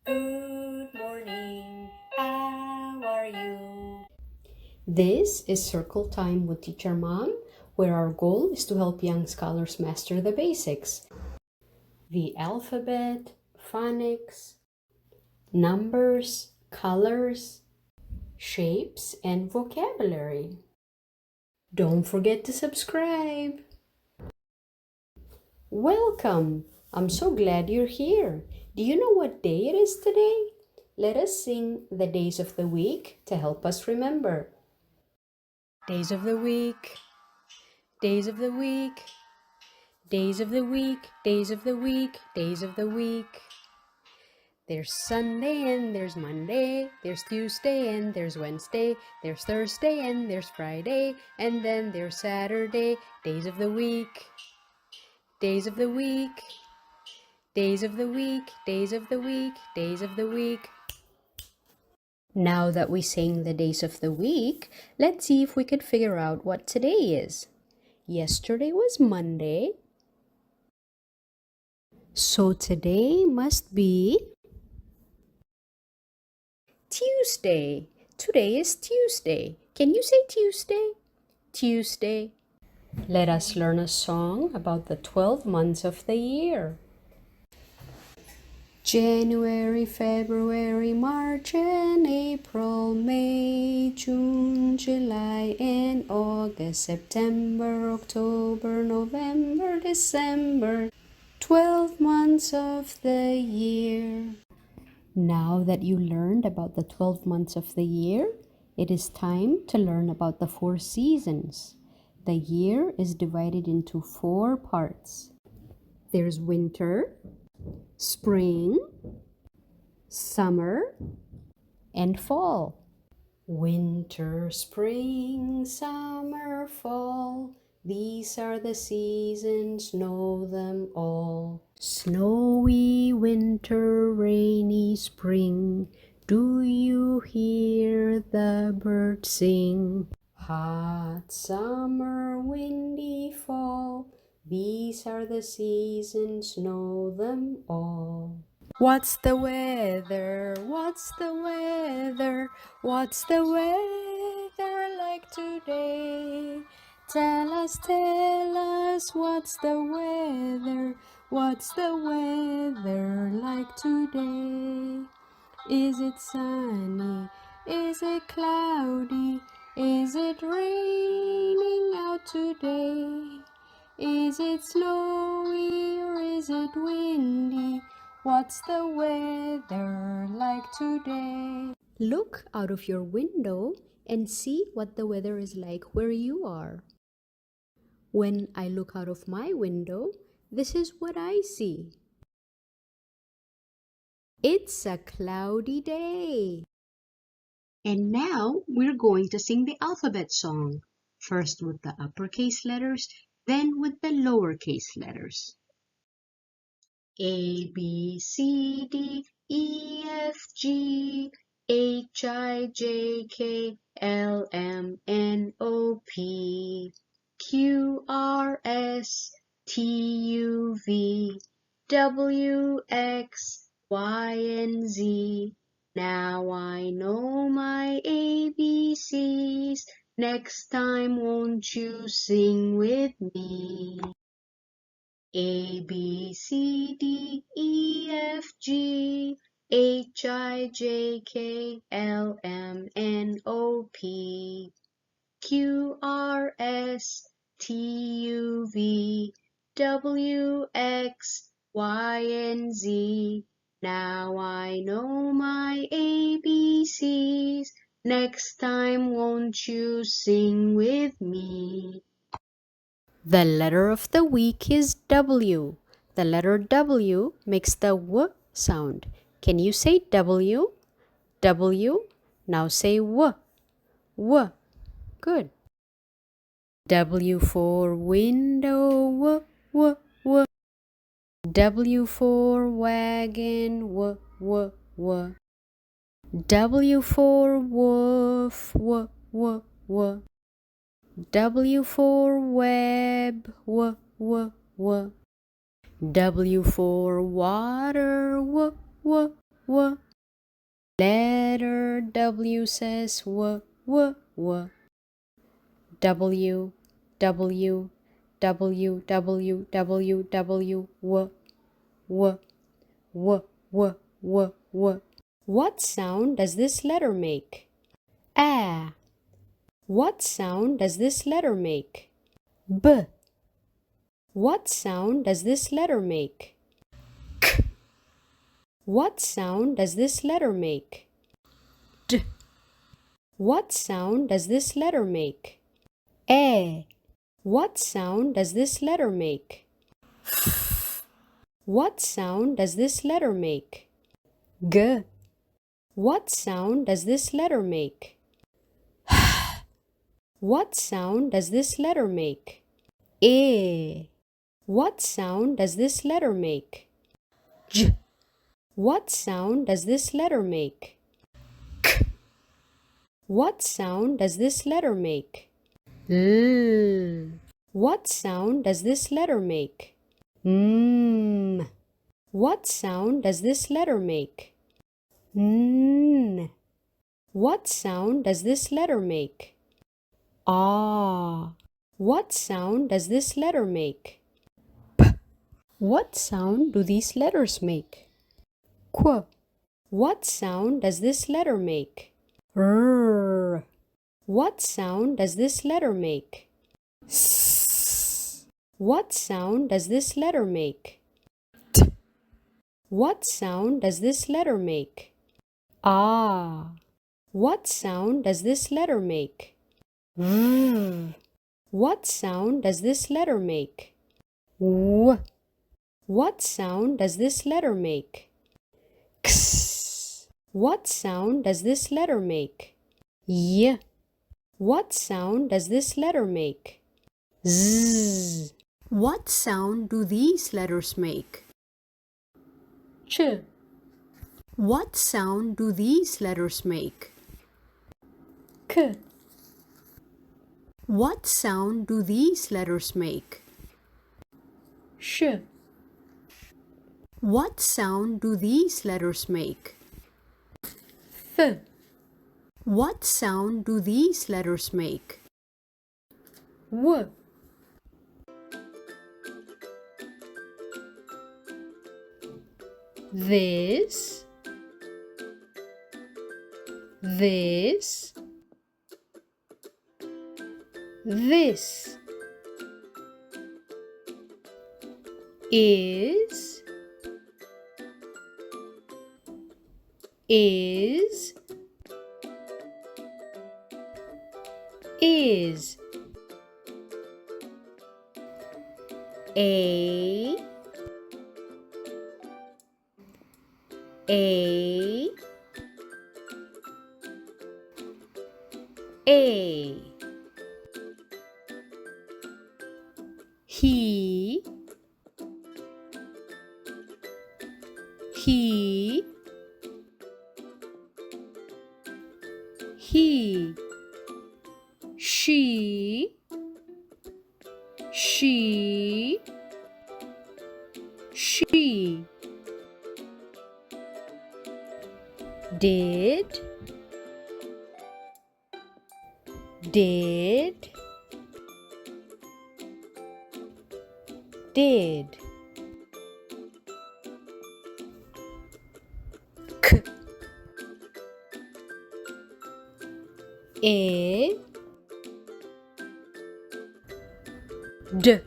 Good morning, how are you? This is Circle Time with Teacher Mom, where our goal is to help young scholars master the basics: the alphabet, phonics, numbers, colors, shapes, and vocabulary. Don't forget to subscribe. Welcome! I'm so glad you're here. Do you know what day it is today? Let us sing the days of the week to help us remember. Days of the week, days of the week, days of the week, days of the week, days of the week. There's Sunday and there's Monday, there's Tuesday and there's Wednesday, there's Thursday and there's Friday, and then there's Saturday. Days of the week, days of the week, days of the week, days of the week, days of the week. Now that we sang the days of the week, let's see if we could figure out what today is. Yesterday was Monday, so today must be Tuesday. Today is Tuesday. Can you say Tuesday? Tuesday. Let us learn a song about the 12 months of the year. January, February, March and April, May, June, July and August, September, October, November, December. 12 months of the year. Now that you learned about the 12 months of the year, it is time to learn about the 4 seasons. The year is divided into 4 parts. There's winter, spring, summer, and fall. Winter, spring, summer, fall. These are the seasons, know them all. Snowy winter, rainy spring. Do you hear the birds sing? Hot summer, windy fall. These are the seasons, know them all. What's the weather? What's the weather? What's the weather like today? Tell us, what's the weather? What's the weather like today? Is it sunny? Is it cloudy? Is it raining out today? Is it snowy or is it windy? What's the weather like today? Look out of your window and see what the weather is like where you are. When I look out of my window, this is what I see. It's a cloudy day. And now we're going to sing the alphabet song, first with the uppercase letters, then with the lowercase letters. A, B, C, D, E, F, G, H, I, J, K, L, M, N, O, P, Q, R, S, T, U, V, W, X, Y, and Z. Now I know my ABCs. Next time won't you sing with me? A, B, C, D, E, F, G, H, I, J, K, L, M, N, O, P, Q, R, S, T, U, V, W, X, Y, and Z. Now I know my ABCs. Next time won't you sing with me? The letter of the week is W. The letter W makes the W sound. Can you say W? W. Now say W. W. Good. W for window, W, W, W. W for wagon, W, W, W. W for wolf, W, W, W. W for web, W, W, W. W for water, W, W, w. Letter W says w, w, w. W, W, W, W, W, W, w, w, w, w, w, w. What sound does this letter make? A. What sound does this letter make? B. What sound does this letter make? K. What sound does this letter make? D. What sound does this letter make? A. What sound does this letter make? F. What sound does this letter make? G. What sound does this letter make? H. What sound does this letter make? A. What sound does this letter make? J. What sound does this letter make? K. What sound does this letter make? L. What sound does this letter make? M. What sound does this letter make? N. What sound does this letter make? Ah. What sound does this letter make? P. What sound do these letters make? Qu. What sound does this letter make? R. What sound does this letter make? S. What sound does this letter make? T. What sound does this letter make? Ah. What sound does this letter make? V. What sound does this letter make? W. What sound does this letter make? X. What sound does this letter make? Y. What sound does this letter make? Z. What sound do these letters make? Ch. What sound do these letters make? K. What sound do these letters make? Sh. What sound do these letters make? F. What sound do these letters make? W. This is a he she did k a d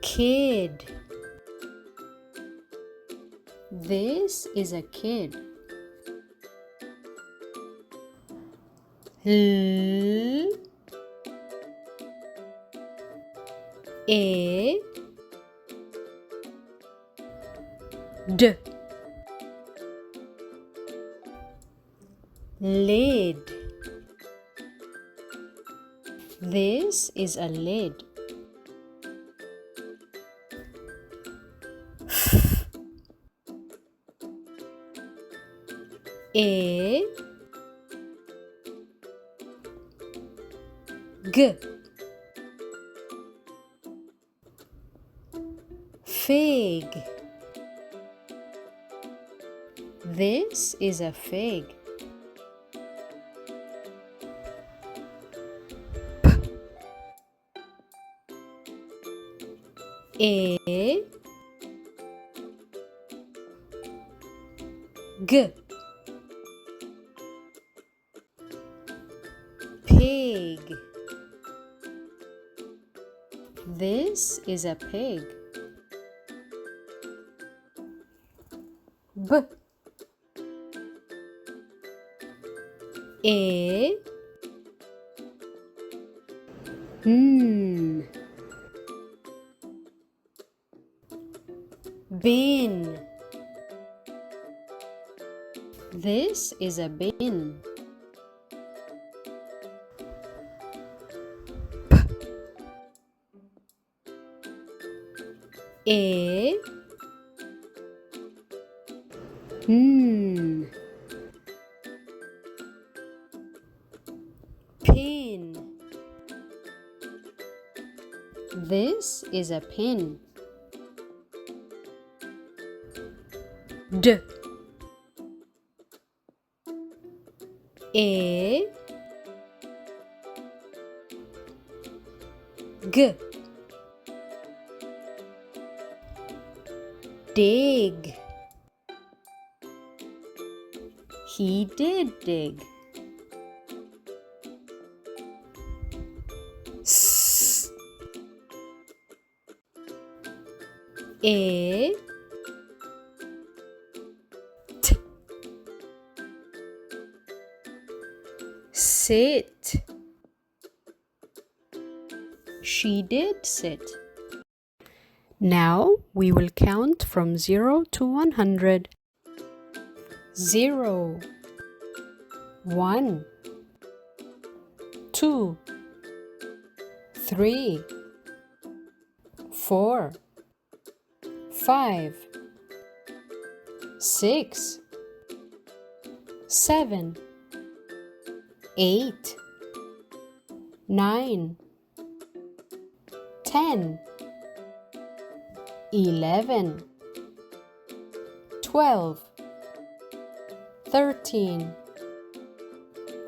kid. This is a kid. L a d lid. This is a lid. A g fig. This is a fig. E G Pig. This is a pig. B E N Bin. This is a bin. E N Pin. This is a pin. D E G Dig. He did dig. S E T Sit. She did sit. Now we will count from 0 to 100. 0 1 2 3 4 5 6 7 8 9 10 11 12 13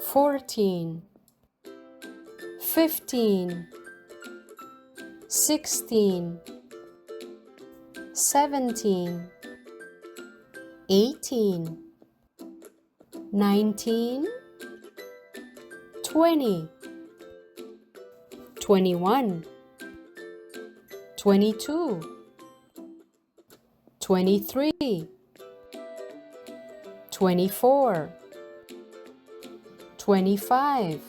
14 15 16 17 18 19 20 21 22 23 24 25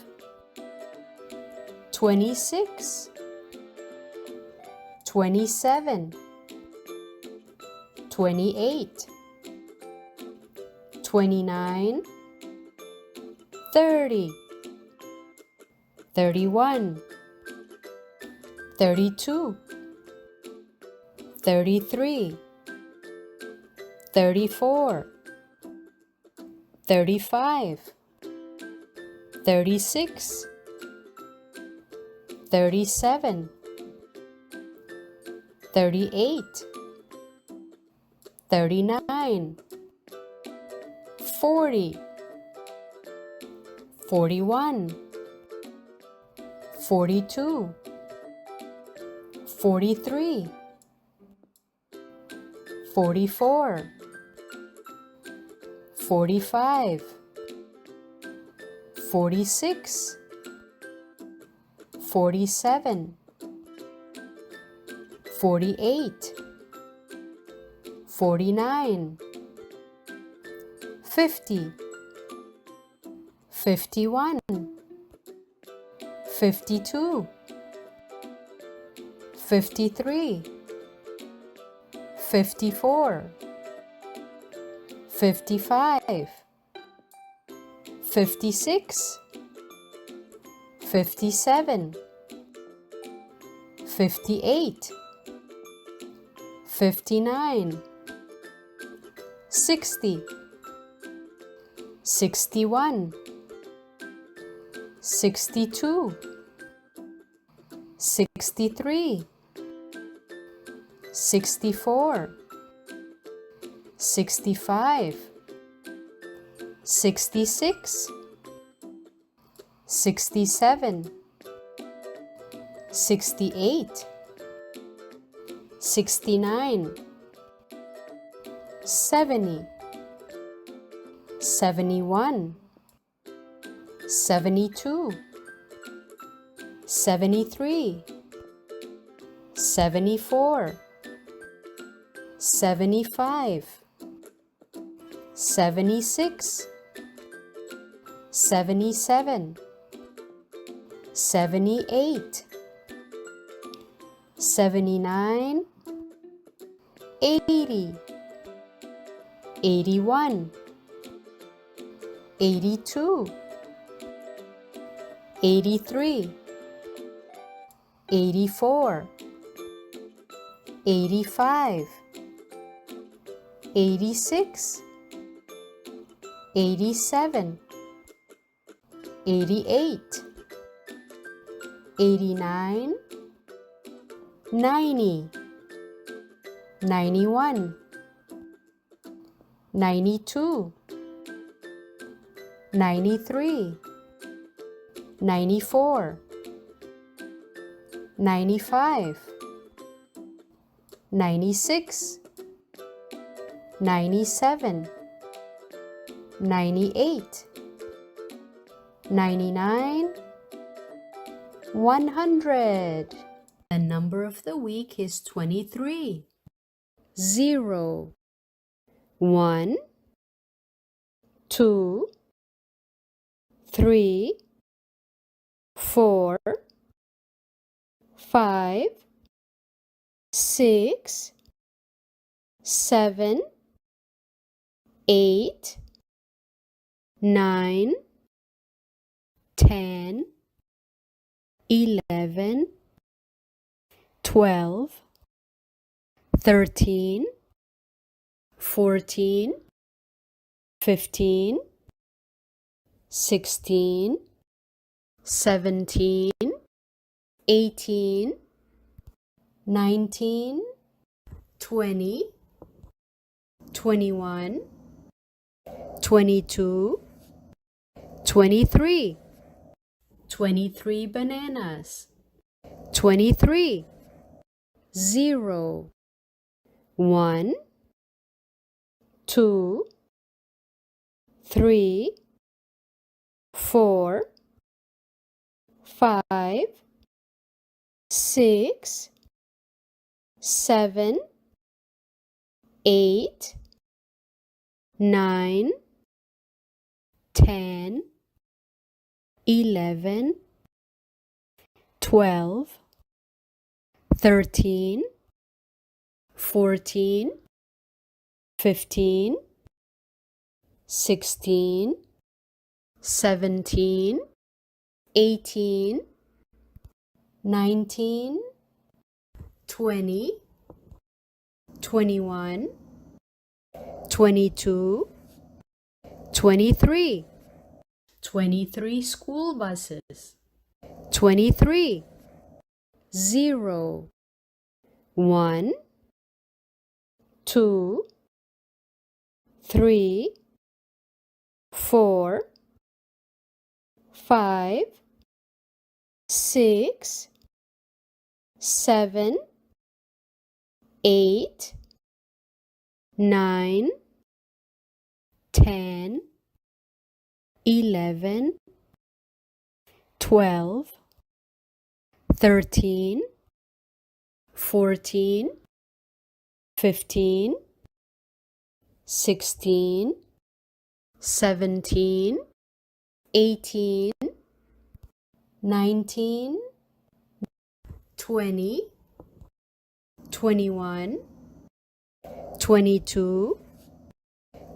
26 27 28 29 30 31 32 33 34 35 36 37 38 39 40 41 42 43 44 45 46 47 48 49 50 51 52 53 54 55 56 57 58 59 60 61 62 63 64 65 66, 67, 68, 69, 70, 71, 72, 73, 74, 75, 76, 77, 78, 79, 80, 81, 82, 83, 84, 85, 86, 87, 88, 89, 90, 91, 92, 93, 94, 95, 96, 97, 98, 99, 100. The number of the week is 23. 0, 1, 2, 3, 4, 5, 6, 7, 8, 9, 10, 11, 12, 13, 14, 15, 16, 17, 18, 19, 20, 21, 22, 23. 23 bananas. 23. 0, 1, 2, 3, 4, 5, 6, 7, 8, 9, 10, 11, 12, 13, 14, 15, 16, 17, 18, 19, 20, 21, 22, 23. 23 school buses. 23. 0, 1, 2, 3, 4, 5, 6, 7, 8, 9, 10, 11, 12, 13, 14, 15, 16, 17, 18, 19, 20, 21, 22,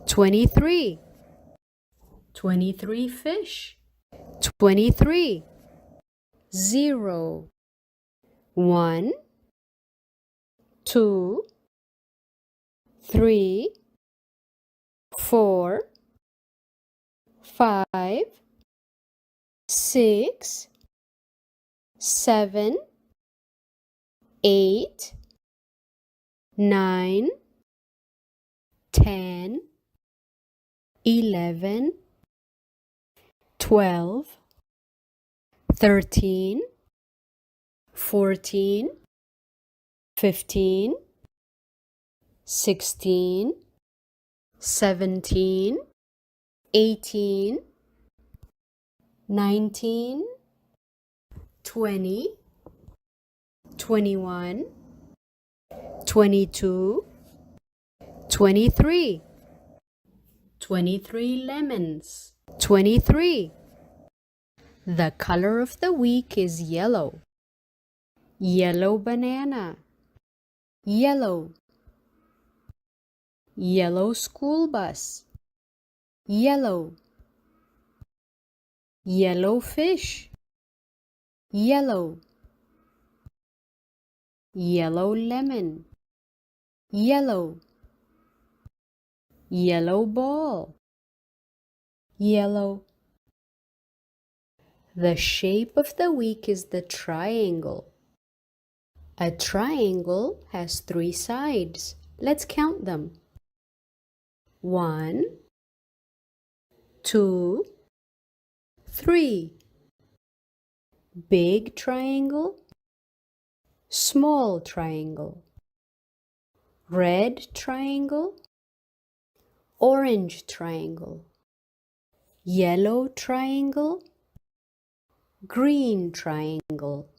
23. 23 fish. 23. 0, 1, 2, 3, 4, 5, 6, 7, 8, 9, 10, 11, 12, 13, 14, 15, 16, 17, 18, 19, 20, 21, 22, 23. 23 lemons. 23. The color of the week is yellow. Yellow banana. Yellow. Yellow school bus. Yellow. Yellow fish. Yellow. Yellow lemon. Yellow. Yellow ball. Yellow. The shape of the week is the triangle. A triangle has 3 sides. Let's count them. 1, 2, 3. Big triangle, small triangle. Red triangle, orange triangle. Yellow triangle, green triangle.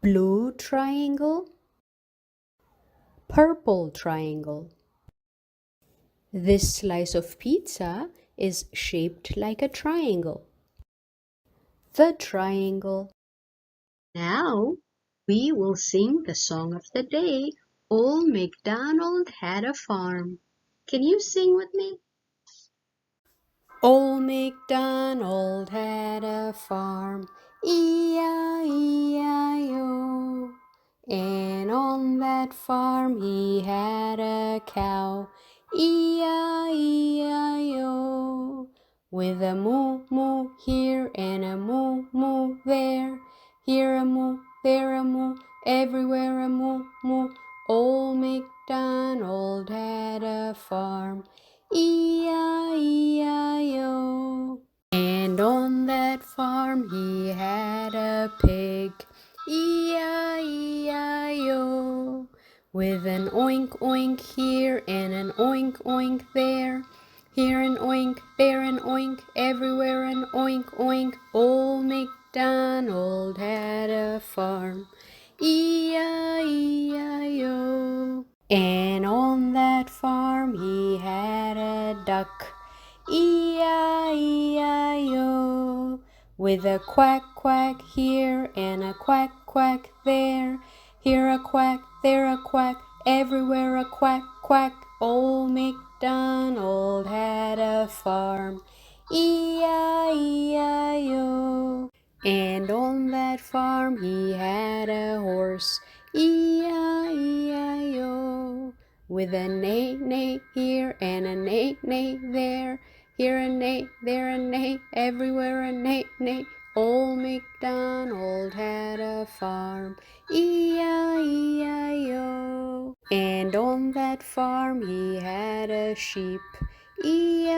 Blue triangle, purple triangle. This slice of pizza is shaped like a triangle. The triangle. Now we will sing the song of the day, Old MacDonald Had a Farm. Can you sing with me? Old MacDonald had a farm, E-I-E-I-O. And on that farm he had a cow, E-I-E-I-O. With a moo-moo here and a moo-moo there. Here a moo, there a moo, everywhere a moo-moo. Old MacDonald had a farm, E-I-E-I-O. And on that farm he had a pig, E-I-E-I-O. With an oink oink here and an oink oink there. Here an oink, there an oink, everywhere an oink oink. Old MacDonald had a farm, E-I-E-I-O. And on that farm he had a duck, E-I-E-I-O. With a quack quack here and a quack quack there. Here a quack, there a quack, everywhere a quack quack. Old MacDonald had a farm, E-I-E-I-O. And on that farm he had a horse, E-I-E-I-O. With a neigh-neigh here and a neigh-neigh there. Here a neigh, there a neigh, everywhere a neigh-neigh. Old MacDonald had a farm, E-I-E-I-O. And on that farm he had a sheep, E-I-E-I-O.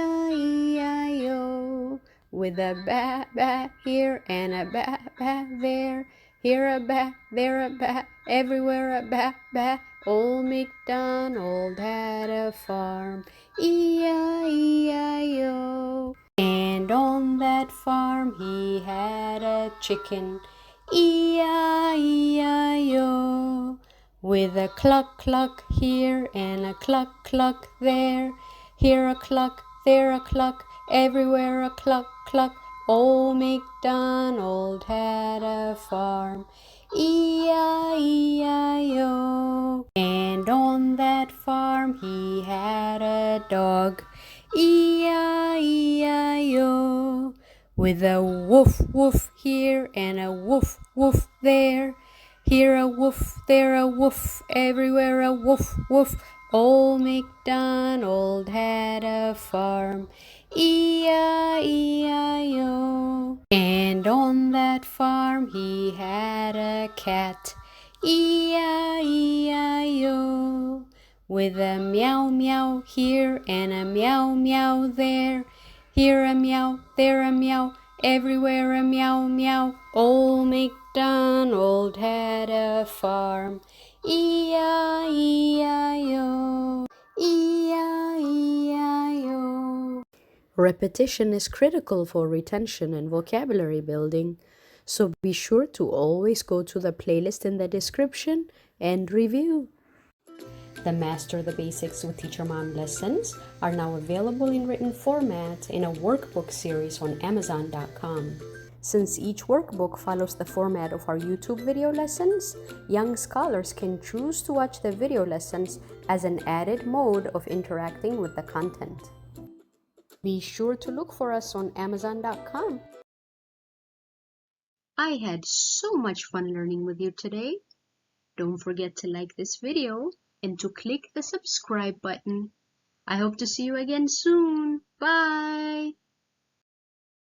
With a ba-ba here and a ba-ba there. Here a ba, there a ba, everywhere a ba-ba. Old MacDonald had a farm, E-I-E-I-O. And on that farm he had a chicken, E-I-E-I-O. With a cluck cluck here and a cluck cluck there. Here a cluck, there a cluck, everywhere a cluck cluck. Old MacDonald had a farm, E-I-E-I-O. And on that farm he had a dog, E-I-E-I-O. With a woof woof here and a woof woof there. Here a woof, there a woof, everywhere a woof woof. Old MacDonald had a farm, E-I-E-I-O. And on that farm he had a cat, E-I-E-I-O. With a meow meow here and a meow meow there. Here a meow, there a meow, everywhere a meow meow. Old MacDonald had a farm. E-I-E-I-O, E-I-E-I-O. Repetition is critical for retention and vocabulary building, so be sure to always go to the playlist in the description and review. The Master the Basics with Teacher Mom lessons are now available in written format in a workbook series on Amazon.com. Since each workbook follows the format of our YouTube video lessons, young scholars can choose to watch the video lessons as an added mode of interacting with the content. Be sure to look for us on Amazon.com. I had so much fun learning with you today. Don't forget to like this video and to click the subscribe button. I hope to see you again soon. Bye!